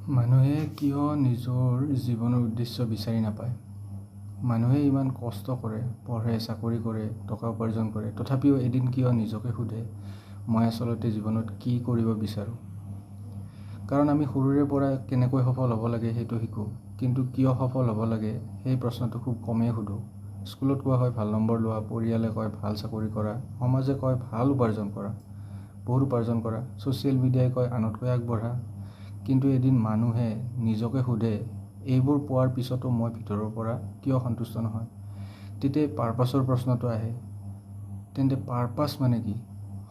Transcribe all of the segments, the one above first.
মানুহে কিয় নিজৰ জীৱনৰ উদ্দেশ্য বিচাৰি নাপায়? মানুহে ইমান কষ্ট কৰে, পঢ়ে, চাকৰি কৰে, টকা উপাৰ্জন কৰে, তথাপিও এদিন কিয় নিজকে সোধে, মই আচলতে জীৱনত কি কৰিব বিচাৰোঁ? কাৰণ আমি সৰুৰে পৰা কেনেকৈ সফল হ'ব লাগে সেইটো শিকোঁ, কিন্তু কিয় সফল হ'ব লাগে সেই প্ৰশ্নটো খুব কমেই সোধোঁ। স্কুলত কোৱা হয় ভাল নম্বৰ লোৱা, পৰিয়ালে কয় ভাল চাকৰি কৰা, সমাজে কয় ভাল উপাৰ্জন কৰা, বহুত উপাৰ্জন কৰা, ছ'চিয়েল মিডিয়াই কয় আনতকৈ আগবঢ়া। কিন্তু এদিন মানুহে নিজকে সোধে, এইবোৰ পোৱাৰ পিছতো মই ভিতৰৰ পৰা কিয় সন্তুষ্ট নহয়? তেতিয়া পাৰ্পাছৰ প্ৰশ্নটো আহে। তেন্তে পাৰ্পাছ মানে কি?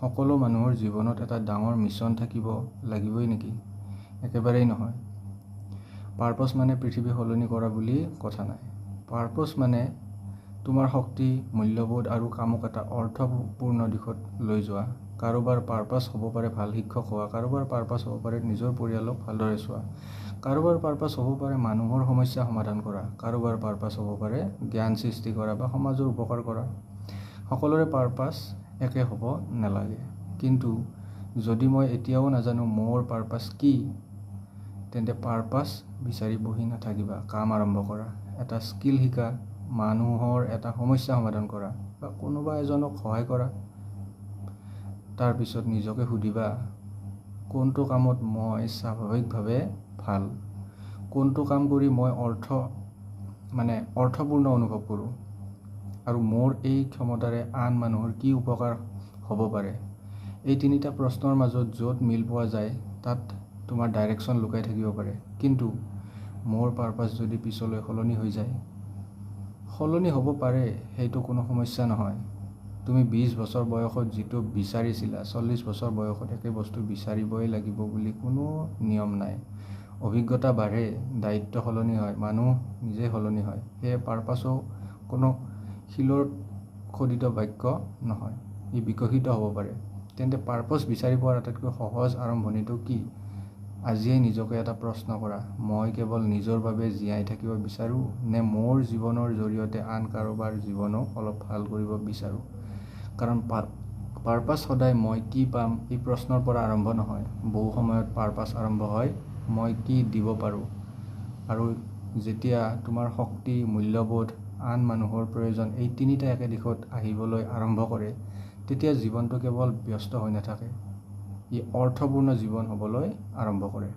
সকলো মানুহৰ জীৱনত এটা ডাঙৰ মিছন থাকিব লাগিবই নেকি? একেবাৰেই নহয়। পাৰ্পাছ মানে পৃথিৱী সলনি কৰা বুলি কথা নাই। পাৰ্পাছ মানে তোমাৰ শক্তি, মূল্যবোধ আৰু কামক এটা অৰ্থপূৰ্ণ দিশত লৈ যোৱা। কাৰোবাৰ পাৰ্পাছ হ'ব পাৰে ভাল শিক্ষক হোৱা, কাৰোবাৰ পাৰ্পাছ হ'ব পাৰে নিজৰ পৰিয়ালক ভালদৰে চোৱা, কাৰোবাৰ পাৰ্পাছ হ'ব পাৰে মানুহৰ সমস্যা সমাধান কৰা, কাৰোবাৰ পাৰ্পাছ হ'ব পাৰে জ্ঞান সৃষ্টি কৰা বা সমাজৰ উপকাৰ কৰা। সকলোৰে পাৰ্পাছ একে হ'ব নালাগে। কিন্তু যদি মই এতিয়াও নাজানো মোৰ পাৰ্পাছ কি, তেন্তে পাৰ্পাছ বিচাৰি বহি নাথাকিবা। কাম আৰম্ভ কৰা, এটা স্কিল শিকা, মানুহৰ এটা সমস্যা সমাধান কৰা বা কোনোবা এজনক সহায় কৰা। তাৰপিছত নিজকে সুধিবা, কোনটো কামত মই স্বাভাৱিকভাৱে ভাল? কোনটো কাম কৰি মই অৰ্থপূৰ্ণ অনুভৱ কৰোঁ? আৰু মোৰ এই ক্ষমতাৰে আন মানুহৰ কি উপকাৰ হ'ব পাৰে? এই তিনিটা প্ৰশ্নৰ মাজত য'ত মিল পোৱা যায়, তাত তোমাৰ ডাইৰেকশ্যন লুকাই থাকিব পাৰে। কিন্তু মোৰ পাৰ্পাছ যদি পিছলৈ সলনি হৈ যায়, সলনি হ'ব পাৰে, সেইটো কোনো সমস্যা নহয়। তুমি 20 বছৰ বয়সত যিটো বিচাৰিছিলা, 40 বছৰ বয়সত একে বস্তু বিচাৰিবই লাগিব বুলি কোনো নিয়ম নাই। অভিজ্ঞতা বাঢ়ে, দায়িত্ব সলনি হয়, মানুহ নিজে সলনি হয়। সেয়ে পাৰ্পাছো কোনো শিলত খোদিত বাক্য নহয়, ই বিকশিত হ'ব পাৰে। তেন্তে পাৰ্পাছ বিচাৰি পোৱাৰ আটাইতকৈ সহজ আৰম্ভণিটো কি? আজিয়েই নিজকে এটা প্ৰশ্ন কৰা, মই কেৱল নিজৰ বাবে জীয়াই থাকিব বিচাৰোঁ নে মোৰ জীৱনৰ জৰিয়তে আন কাৰোবাৰ জীৱনো অলপ ভাল কৰিব বিচাৰোঁ? কাৰণ পাৰ্পাছ সদায় মই কি পাম এই প্ৰশ্নৰ পৰা আৰম্ভ নহয়। বহু সময়ত পাৰ্পাছ আৰম্ভ হয় মই কি দিব পাৰোঁ। আৰু যেতিয়া তোমাৰ শক্তি, মূল্যবোধ, আন মানুহৰ প্ৰয়োজন এই তিনিটা একে দিশত আহিবলৈ আৰম্ভ কৰে, তেতিয়া জীৱনটো কেৱল ব্যস্ত হৈ নাথাকে, ই অৰ্থপূৰ্ণ জীৱন হ'বলৈ আৰম্ভ কৰে।